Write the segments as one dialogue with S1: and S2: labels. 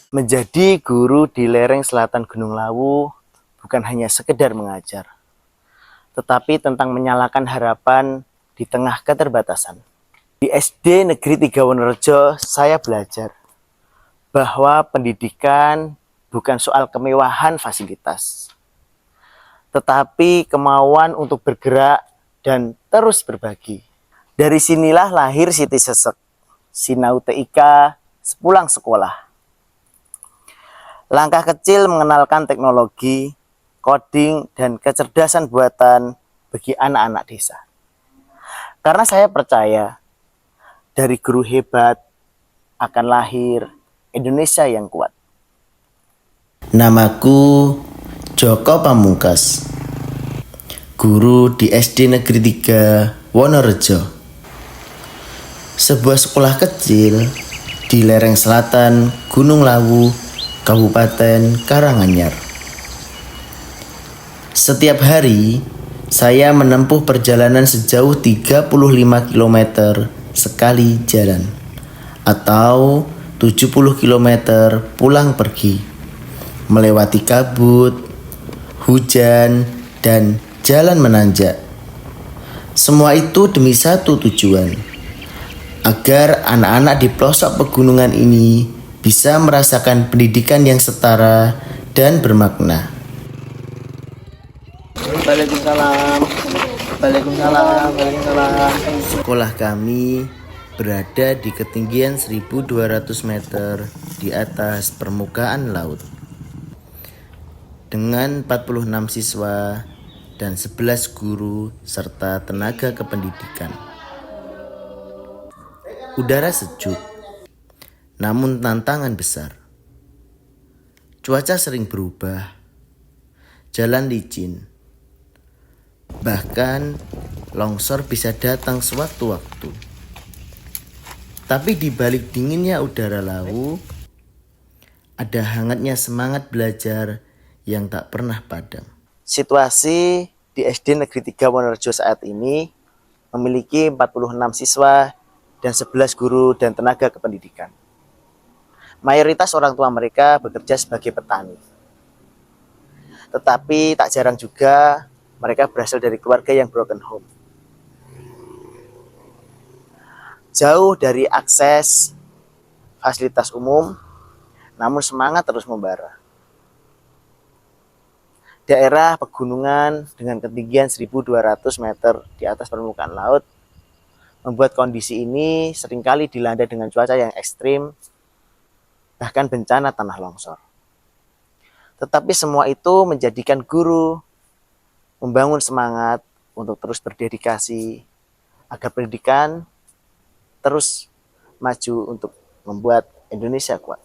S1: Menjadi guru di lereng selatan Gunung Lawu bukan hanya sekedar mengajar, tetapi tentang menyalakan harapan di tengah keterbatasan. Di SD Negeri 3 Wonorejo, saya belajar bahwa pendidikan bukan soal kemewahan fasilitas, tetapi kemauan untuk bergerak dan terus berbagi. Dari sinilah lahir Siti Sesek, Sinau TIK sepulang sekolah. Langkah kecil mengenalkan teknologi, coding, dan kecerdasan buatan bagi anak-anak desa. Karena saya percaya, dari guru hebat akan lahir Indonesia yang kuat.
S2: Namaku Joko Pamungkas, guru di SD Negeri 3 Wonorejo. Sebuah sekolah kecil di lereng selatan Gunung Lawu, Kabupaten Karanganyar. Setiap hari, saya menempuh perjalanan sejauh 35 km sekali jalan, atau 70 km pulang pergi, melewati kabut, hujan, dan jalan menanjak. Semua itu demi satu tujuan, agar anak-anak di pelosok pegunungan ini bisa merasakan pendidikan yang setara dan bermakna.
S1: Waalaikumsalam. Waalaikumsalam. Waalaikumsalam.
S2: Sekolah kami berada di ketinggian 1.200 meter di atas permukaan laut, dengan 46 siswa dan 11 guru serta tenaga kependidikan. Udara sejuk, namun tantangan besar. Cuaca sering berubah, jalan licin, bahkan longsor bisa datang sewaktu-waktu. Tapi di balik dinginnya udara Lawu, ada hangatnya semangat belajar yang tak pernah padam.
S1: Situasi di SD Negeri 3 Wonorejo saat ini memiliki 46 siswa dan 11 guru dan tenaga kependidikan. Mayoritas orang tua mereka bekerja sebagai petani. Tetapi tak jarang juga mereka berasal dari keluarga yang broken home. Jauh dari akses fasilitas umum, namun semangat terus membara. Daerah pegunungan dengan ketinggian 1.200 meter di atas permukaan laut membuat kondisi ini seringkali dilanda dengan cuaca yang ekstrim, bahkan bencana tanah longsor. Tetapi semua itu menjadikan guru membangun semangat untuk terus berdedikasi agar pendidikan terus maju untuk membuat Indonesia kuat.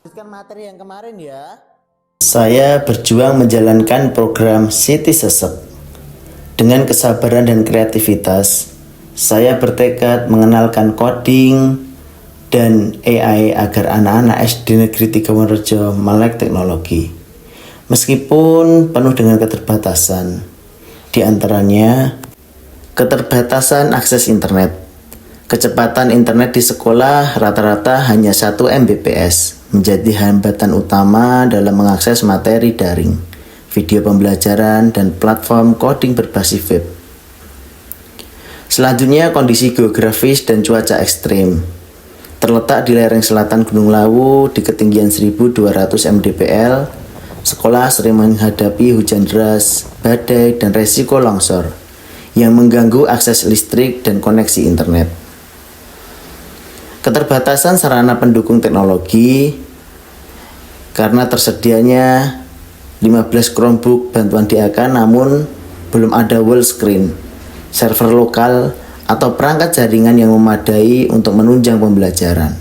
S2: Lanjutkan materi yang kemarin ya. Saya berjuang menjalankan program Siti Sesek. Dengan kesabaran dan kreativitas, saya bertekad mengenalkan coding dan AI agar anak-anak SD Negeri 3 Wonorejo melek teknologi. Meskipun penuh dengan keterbatasan, di antaranya keterbatasan akses internet. Kecepatan internet di sekolah rata-rata hanya 1 Mbps, menjadi hambatan utama dalam mengakses materi daring, video pembelajaran, dan platform coding berbasis web. Selanjutnya, kondisi geografis dan cuaca ekstrim. Terletak di lereng selatan Gunung Lawu di ketinggian 1.200 mdpl, sekolah sering menghadapi hujan deras, badai, dan resiko longsor yang mengganggu akses listrik dan koneksi internet. Keterbatasan sarana pendukung teknologi karena tersedianya 15 Chromebook bantuan DAK namun belum ada wall screen, server lokal, atau perangkat jaringan yang memadai untuk menunjang pembelajaran.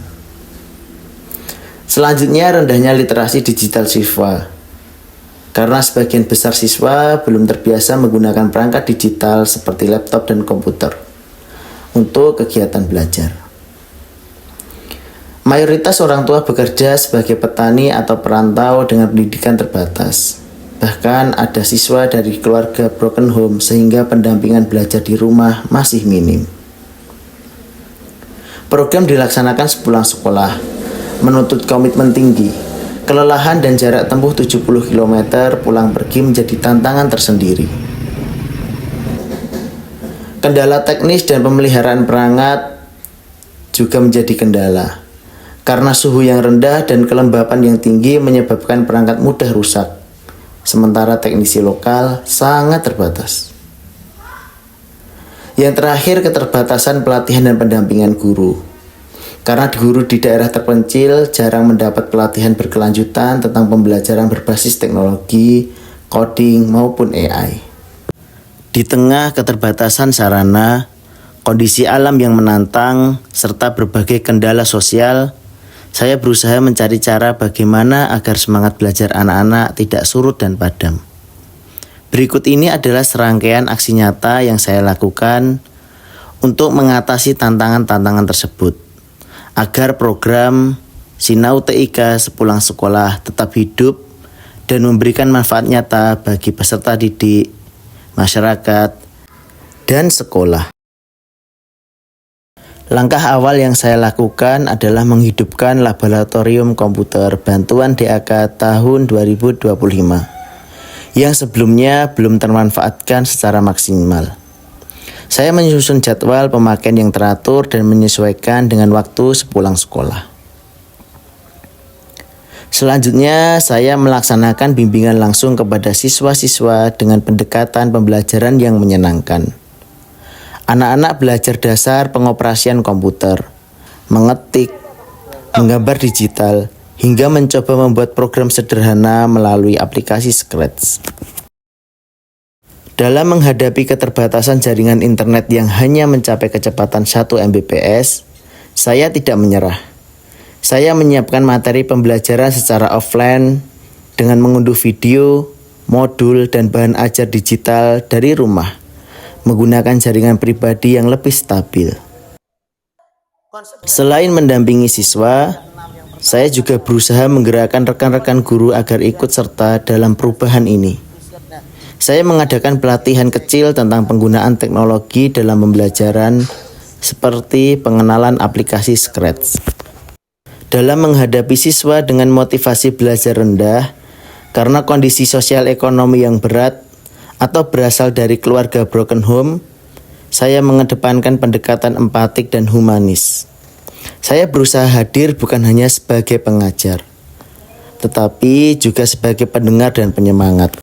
S2: Selanjutnya, rendahnya literasi digital siswa. Karena sebagian besar siswa belum terbiasa menggunakan perangkat digital seperti laptop dan komputer untuk kegiatan belajar. Mayoritas orang tua bekerja sebagai petani atau perantau dengan pendidikan terbatas. Bahkan ada siswa dari keluarga broken home sehingga pendampingan belajar di rumah masih minim. Program dilaksanakan sepulang sekolah, menuntut komitmen tinggi, Kelelahan dan jarak tempuh 70 km pulang pergi menjadi tantangan tersendiri. Kendala teknis dan pemeliharaan perangkat juga menjadi kendala. Karena suhu yang rendah dan kelembapan yang tinggi menyebabkan perangkat mudah rusak. Sementara teknisi lokal sangat terbatas. Yang terakhir, keterbatasan pelatihan dan pendampingan guru. Karena guru di daerah terpencil jarang mendapat pelatihan berkelanjutan tentang pembelajaran berbasis teknologi, coding, maupun AI. Di tengah keterbatasan sarana, kondisi alam yang menantang, serta berbagai kendala sosial, saya berusaha mencari cara bagaimana agar semangat belajar anak-anak tidak surut dan padam. Berikut ini adalah serangkaian aksi nyata yang saya lakukan untuk mengatasi tantangan-tantangan tersebut, agar program Sinau TIK sepulang sekolah tetap hidup dan memberikan manfaat nyata bagi peserta didik, masyarakat, dan sekolah. Langkah awal yang saya lakukan adalah menghidupkan laboratorium komputer bantuan DAK tahun 2025 yang sebelumnya belum termanfaatkan secara maksimal. Saya menyusun jadwal pemakaian yang teratur dan menyesuaikan dengan waktu sepulang sekolah. Selanjutnya, saya melaksanakan bimbingan langsung kepada siswa-siswa dengan pendekatan pembelajaran yang menyenangkan. Anak-anak belajar dasar pengoperasian komputer, mengetik, menggambar digital, hingga mencoba membuat program sederhana melalui aplikasi Scratch. Dalam menghadapi keterbatasan jaringan internet yang hanya mencapai kecepatan 1 Mbps, saya tidak menyerah. Saya menyiapkan materi pembelajaran secara offline dengan mengunduh video, modul, dan bahan ajar digital dari rumah, menggunakan jaringan pribadi yang lebih stabil. Selain mendampingi siswa, saya juga berusaha menggerakkan rekan-rekan guru agar ikut serta dalam perubahan ini. Saya mengadakan pelatihan kecil tentang penggunaan teknologi dalam pembelajaran, seperti pengenalan aplikasi Scratch. Dalam menghadapi siswa dengan motivasi belajar rendah, karena kondisi sosial ekonomi yang berat, atau berasal dari keluarga broken home, saya mengedepankan pendekatan empatik dan humanis. Saya berusaha hadir bukan hanya sebagai pengajar, tetapi juga sebagai pendengar dan penyemangat.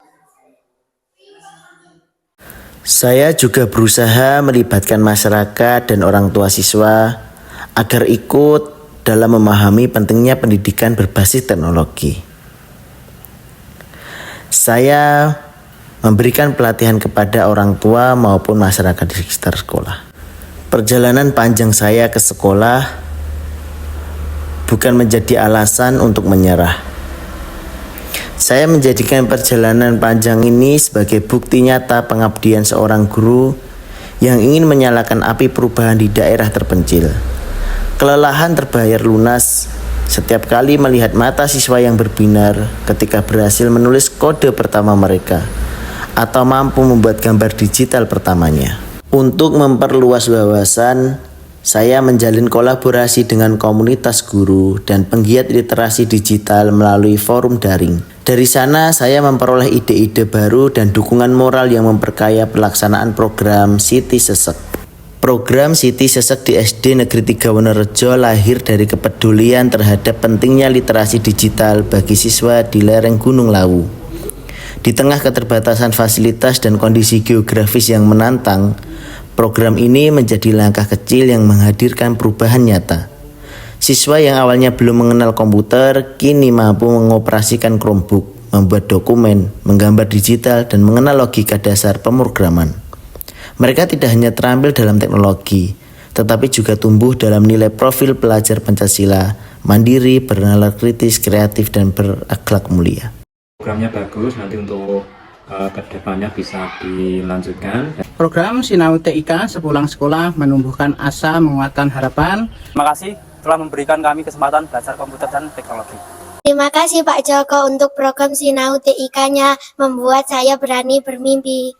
S2: Saya juga berusaha melibatkan masyarakat dan orang tua siswa agar ikut dalam memahami pentingnya pendidikan berbasis teknologi. Saya memberikan pelatihan kepada orang tua maupun masyarakat di sekitar sekolah. Perjalanan panjang saya ke sekolah bukan menjadi alasan untuk menyerah. Saya menjadikan perjalanan panjang ini sebagai bukti nyata pengabdian seorang guru yang ingin menyalakan api perubahan di daerah terpencil. Kelelahan terbayar lunas setiap kali melihat mata siswa yang berbinar ketika berhasil menulis kode pertama mereka atau mampu membuat gambar digital pertamanya. Untuk memperluas wawasan, saya menjalin kolaborasi dengan komunitas guru dan penggiat literasi digital melalui forum daring. Dari sana, saya memperoleh ide-ide baru dan dukungan moral yang memperkaya pelaksanaan program Siti Sesek. Program Siti Sesek di SD Negeri 3 Wonorejo lahir dari kepedulian terhadap pentingnya literasi digital bagi siswa di lereng Gunung Lawu. Di tengah keterbatasan fasilitas dan kondisi geografis yang menantang, program ini menjadi langkah kecil yang menghadirkan perubahan nyata. Siswa yang awalnya belum mengenal komputer, kini mampu mengoperasikan Chromebook, membuat dokumen, menggambar digital, dan mengenal logika dasar pemrograman. Mereka tidak hanya terampil dalam teknologi, tetapi juga tumbuh dalam nilai profil pelajar Pancasila, mandiri, bernalar kritis, kreatif, dan berakhlak mulia.
S3: Programnya bagus, nanti untuk kedepannya bisa dilanjutkan.
S4: Program Sinau TIK sepulang sekolah menumbuhkan asa, menguatkan harapan.
S5: Terima kasih telah memberikan kami kesempatan belajar komputer dan teknologi.
S6: Terima kasih Pak Joko untuk program Sinau TIK-nya membuat saya berani bermimpi.